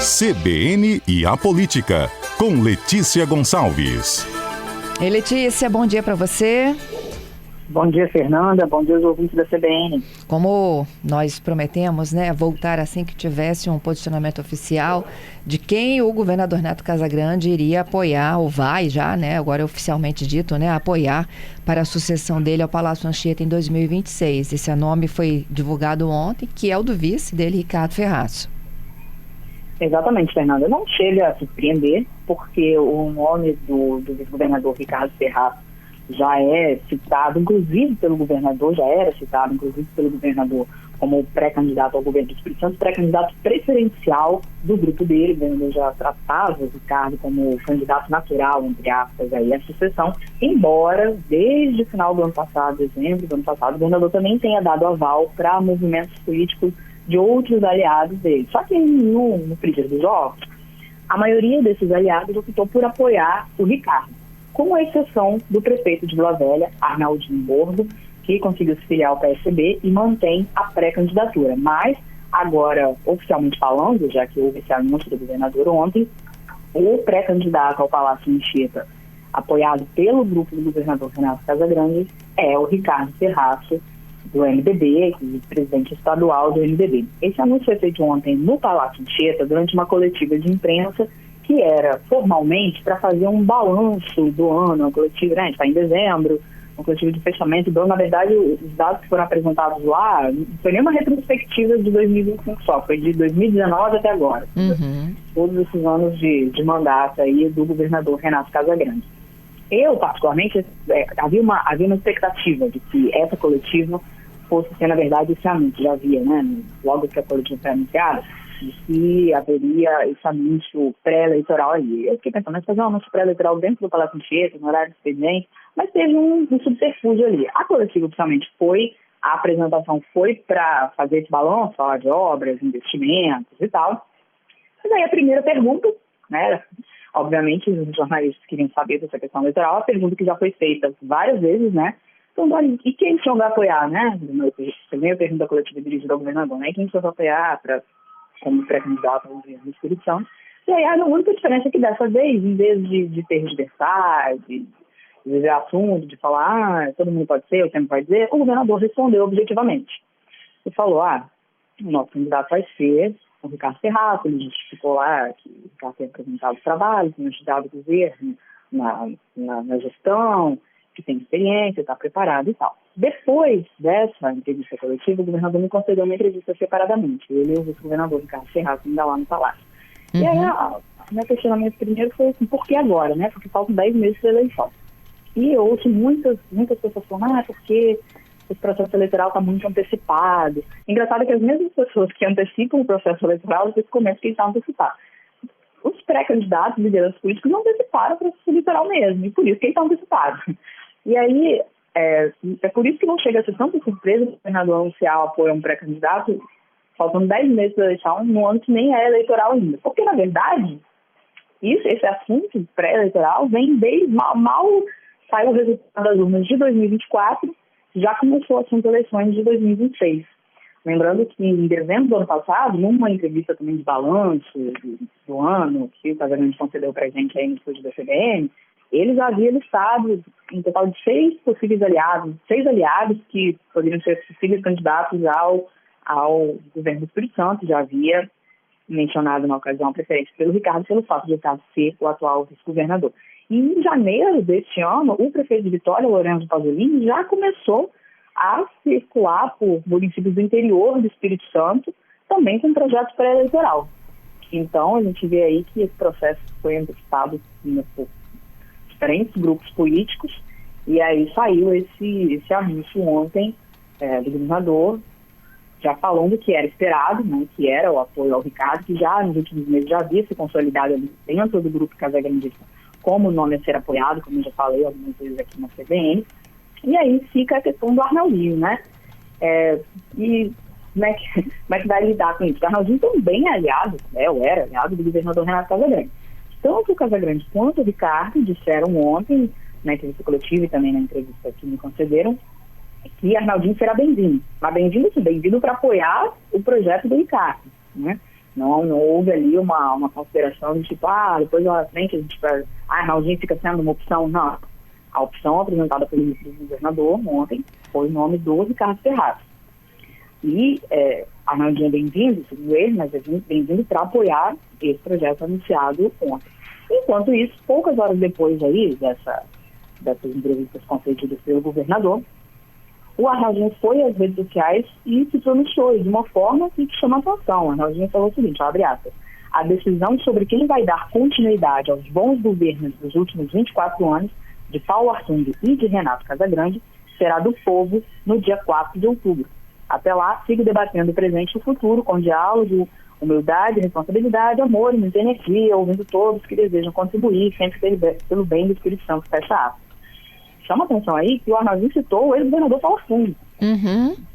CBN e a Política, com Letícia Gonçalves. Ei, Letícia, bom dia para você. Bom dia, Fernanda. Bom dia aos ouvintes da CBN. Como nós prometemos, voltar assim que tivesse um posicionamento oficial de quem o governador Neto Casagrande iria apoiar, ou vai já, agora é oficialmente dito, apoiar para a sucessão dele ao Palácio Anchieta em 2026. Esse nome foi divulgado ontem, que é o do vice dele, Ricardo Ferrazzo. Exatamente, Fernanda. Não chega a surpreender, porque o nome do vice-governador Ricardo Ferrazzo já é citado, inclusive pelo governador, como pré-candidato ao governo do Espírito Santo, pré-candidato preferencial do grupo dele. O governador já tratava o Ricardo como candidato natural, entre aspas, aí, à sucessão, embora desde o final do ano passado, dezembro do ano passado, o governador também tenha dado aval para movimentos políticos de outros aliados dele. Só que no frigir dos ovos, a maioria desses aliados optou por apoiar o Ricardo, com exceção do prefeito de Vila Velha, Arnaldinho Borgo, que conseguiu se filiar ao PSB e mantém a pré-candidatura. Mas, agora, oficialmente falando, já que houve esse anúncio do governador ontem, o pré-candidato ao Palácio Anchieta, apoiado pelo grupo do governador Renato Casagrande, é o Ricardo Ferrazzo, do MDB, presidente estadual do MDB. Esse anúncio foi feito ontem no Palácio Anchieta, durante uma coletiva de imprensa, que era formalmente para fazer um balanço do ano, a coletiva, a gente está em dezembro, uma coletiva de fechamento do ano. Na verdade, os dados que foram apresentados lá, não foi nenhuma retrospectiva de 2025 só, foi de 2019 até agora. Todos esses anos de mandato aí do governador Renato Casagrande. Eu, particularmente, havia uma expectativa de que essa coletiva fosse ser, na verdade, esse anúncio. Já havia, logo que a coletiva foi anunciada, de que haveria esse anúncio pré-eleitoral ali. Eu fiquei pensando, mas fazer um anúncio pré-eleitoral dentro do Palácio Anchieta, no horário do expediente, mas teve um subterfúgio ali. A coletiva, oficialmente, a apresentação foi para fazer esse balanço, falar de obras, investimentos e tal. Mas aí a primeira pergunta, obviamente os jornalistas queriam saber dessa questão eleitoral, a pergunta que já foi feita várias vezes, então, e quem o senhor vai apoiar, Primeira pergunta coletiva dirigida ao governador, quem o senhor vai apoiar como pré-candidato ao governo do Espírito Santo? E aí a única diferença é que dessa vez, em vez de tergiversar, de dizer assunto, de falar, todo mundo pode ser, eu sempre pode dizer, o governador respondeu objetivamente. Ele falou, o nosso candidato vai ser o Ricardo Ferrazzo. Ele justificou lá que o Ricardo tem apresentado o trabalho, tem ajudado o governo na gestão, que tem experiência, está preparado e tal. Depois dessa entrevista coletiva, o governador me concedeu uma entrevista separadamente. Ele e o vice-governador Ricardo Ferrazzo ainda lá no Palácio. E aí, meu questionamento primeiro foi assim, por que agora, Porque faltam 10 meses para a eleição. E eu ouço muitas pessoas falando, porque esse processo eleitoral está muito antecipado. Engraçado que as mesmas pessoas que antecipam o processo eleitoral, eles comentam que ele está antecipado. Os pré-candidatos, lideranças políticos, não anteciparam o processo eleitoral mesmo, e por isso que ele está antecipado. E aí, é por isso que não chega a ser tanta surpresa o governador anunciar o apoio a um pré-candidato, faltando 10 meses da eleição, no ano que nem é eleitoral ainda. Porque, na verdade, esse assunto pré-eleitoral vem desde mal saiu o resultado das urnas de 2024, já começou o assunto eleições de 2026. Lembrando que em dezembro do ano passado, numa entrevista também de balanço do ano, que o Casagrande concedeu para a gente aí no estúdio da CBN, ele já havia listado um total de 6 possíveis aliados, 6 aliados que poderiam ser possíveis candidatos ao governo do Espírito Santo. Já havia mencionado na ocasião a preferência pelo Ricardo, pelo fato de Ricardo ser o atual vice-governador. E em janeiro deste ano, o prefeito de Vitória, Lourenço Pasolini, já começou a circular por municípios do interior do Espírito Santo, também com projeto pré-eleitoral. Então, a gente vê aí que esse processo foi antecipado por diferentes grupos políticos, e aí saiu esse anúncio ontem do governador, já falando que era esperado, que era o apoio ao Ricardo, que já nos últimos meses já havia se consolidado dentro do grupo casagrandista como nome a ser apoiado, como eu já falei algumas vezes aqui na CBN. E aí fica a questão do Arnaldinho, E como é que vai lidar com isso? O Arnaldinho também é aliado, ou era aliado do governador Renato Casagrande. Tanto o Casagrande quanto o Ricardo disseram ontem, na entrevista coletiva e também na entrevista que me concederam, que Arnaldinho será bem-vindo. Mas bem-vindo para apoiar o projeto do Ricardo, Não houve ali uma consideração de tipo, depois lá na frente a gente vai, Arnaldinho fica sendo uma opção. Não. A opção apresentada pelo governador ontem foi o nome do Ricardo Ferraz. E Arnaldinho é bem-vindo, segundo ele, mas é bem-vindo para apoiar esse projeto anunciado ontem. Enquanto isso, poucas horas depois aí dessas entrevistas concedidas pelo governador, o Arnaldinho foi às redes sociais e se pronunciou de uma forma que chama a atenção. O Arnaldinho falou o seguinte, abre aspas, a decisão sobre quem vai dar continuidade aos bons governos dos últimos 24 anos, de Paulo Artung e de Renato Casagrande, será do povo no dia 4 de outubro. Até lá, sigo debatendo o presente e o futuro com diálogo, humildade, responsabilidade, amor e muita energia, ouvindo todos que desejam contribuir, sempre pelo bem do Espírito Santo, fecha aspas. Chama atenção aí que o Arnaldinho citou o ex-governador Paulo Artung,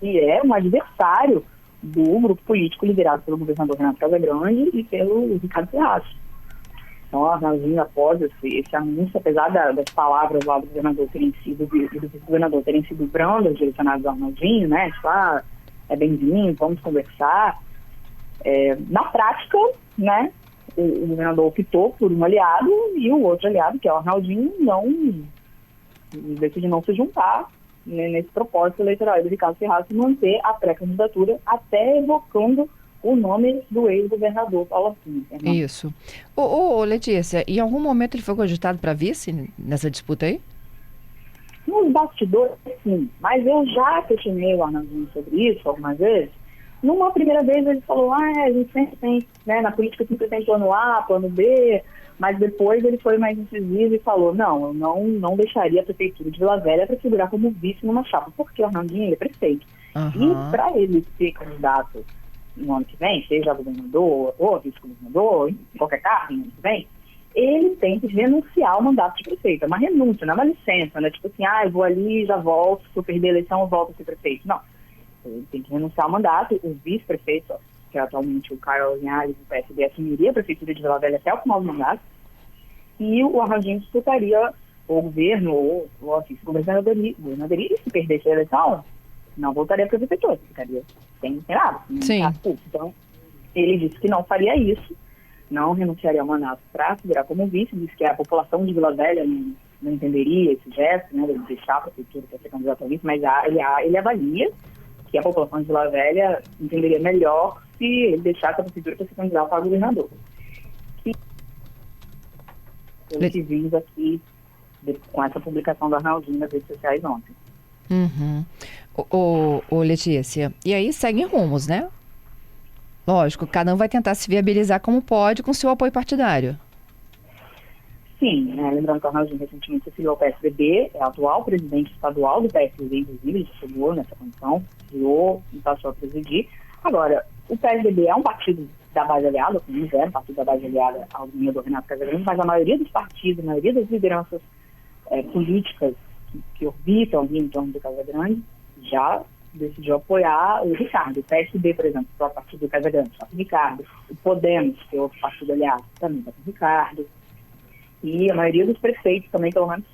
que é um adversário do grupo político liderado pelo governador Renato Casagrande e pelo Ricardo Ferraz. Então, o Arnaldinho, após esse anúncio, apesar das palavras lá do governador terem sido, e do vice-governador terem sido brandas, direcionadas ao Arnaldinho, né? Tipo, é bem-vindo, vamos conversar. Na prática, né, o governador optou por um aliado e o outro aliado, que é o Arnaldinho, decidiu não se juntar, né, nesse propósito eleitoral do Ricardo Ferraz de manter a pré-candidatura, até evocando o nome do ex-governador Paulo Artung. Isso. Letícia, em algum momento ele foi cogitado para vice nessa disputa aí? Nos bastidores, sim. Mas eu já questionei o Arnaldinho sobre isso algumas vezes. Numa primeira vez ele falou, a gente sempre tem, né, na política sempre tem plano A, plano B, mas depois ele foi mais incisivo e falou, não, eu não deixaria a prefeitura de Vila Velha para figurar como vice numa chapa, porque o Arnaldinho ele é prefeito. E para ele ser candidato no ano que vem, seja governador ou vice-governador, em qualquer cargo no ano que vem, ele tem que renunciar ao mandato de prefeito. É uma renúncia, não é uma licença, né? Tipo assim, eu vou ali, já volto, se eu perder a eleição, eu volto a ser prefeito. Não. Ele tem que renunciar ao mandato. O vice-prefeito, que é atualmente o Caio Linhares do PSD, assumiria a prefeitura de Vila Velha até o final do mandato. E o Arnaldinho disputaria o governo ou a vice-governadoria. E se perdesse a eleição, não voltaria para a prefeitura, ficaria sem nada. Sim. Então, ele disse que não faria isso, não renunciaria ao mandato para figurar como vice, disse que a população de Vila Velha não entenderia esse gesto, né, de deixar a prefeitura para ser candidato a vice, mas ele avalia que a população de Vila Velha entenderia melhor se ele deixasse a prefeitura para ser candidato a governador. Pelo que vimos aqui com essa publicação do Arnaldinho nas redes sociais ontem. Letícia, e aí seguem rumos, né? Lógico, cada um vai tentar se viabilizar como pode com seu apoio partidário. Sim, lembrando que o Arnaldinho recentemente se filiou ao PSDB, é o atual presidente estadual do PSDB, inclusive, ele chegou nessa condição, e passou a presidir. Agora, o PSDB é um partido da base aliada, como é um partido da base aliada ao governador Renato Casagrande, mas a maioria dos partidos, a maioria das lideranças políticas que orbitam ali em torno do Casagrande já decidiu apoiar o Ricardo. O PSB, por exemplo, que é o partido do Casagrande, está com o Ricardo. O Podemos, que é outro partido aliado, também está com o Ricardo. E a maioria dos prefeitos também, pelo menos,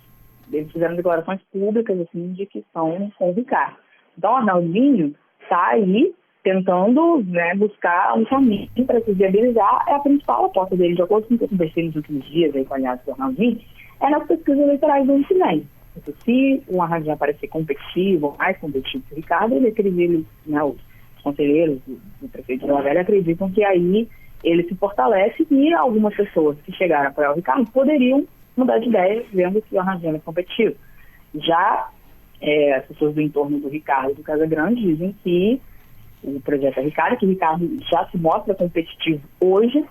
eles fizeram declarações públicas, assim, de que estão com o Ricardo. Então, o Arnaldinho está aí tentando, né, buscar um caminho para se viabilizar. É a principal aposta dele, de acordo com o que eu conversei nos últimos dias aí com a aliança do Arnaldinho, é nas pesquisas eleitorais do ano que vem. Porque se o Arnaldinho aparecer competitivo, mais competitivo que o Ricardo, os conselheiros do prefeito de Vila Velha acreditam que aí ele se fortalece e algumas pessoas que chegaram a apoiar o Ricardo poderiam mudar de ideia, vendo que o Arnaldinho é competitivo. Já as pessoas do entorno do Ricardo e do Casagrande dizem que o projeto é Ricardo, que o Ricardo já se mostra competitivo hoje,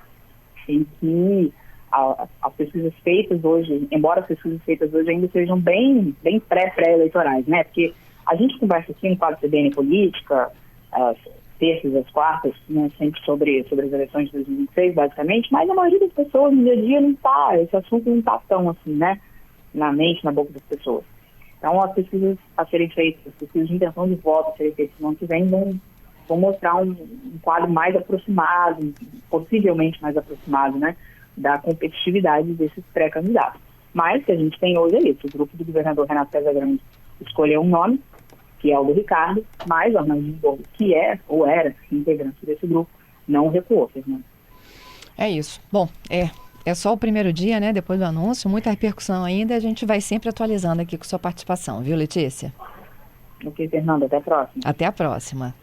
em que as pesquisas feitas hoje, embora as pesquisas feitas hoje ainda sejam bem pré-eleitorais, né? Porque a gente conversa aqui no quadro CBN Política, as terças, as quartas, né, sempre sobre as eleições de 2026, basicamente, mas a maioria das pessoas no dia a dia não está, esse assunto não está tão assim, né? Na mente, na boca das pessoas. Então, as pesquisas a serem feitas, as pesquisas de intenção de voto a serem feitas no ano que vem vão mostrar um quadro mais aproximado, possivelmente mais aproximado, né, da competitividade desses pré-candidatos. Mas o que a gente tem hoje é isso. O grupo do governador Renato Casagrande escolheu um nome, que é o do Ricardo, mas o Arnaldinho, que é ou era integrante desse grupo, não recuou, Fernando. É isso. Bom, é só o primeiro dia, né? Depois do anúncio, muita repercussão ainda. A gente vai sempre atualizando aqui com sua participação, viu, Letícia? Ok, Fernando, até a próxima. Até a próxima.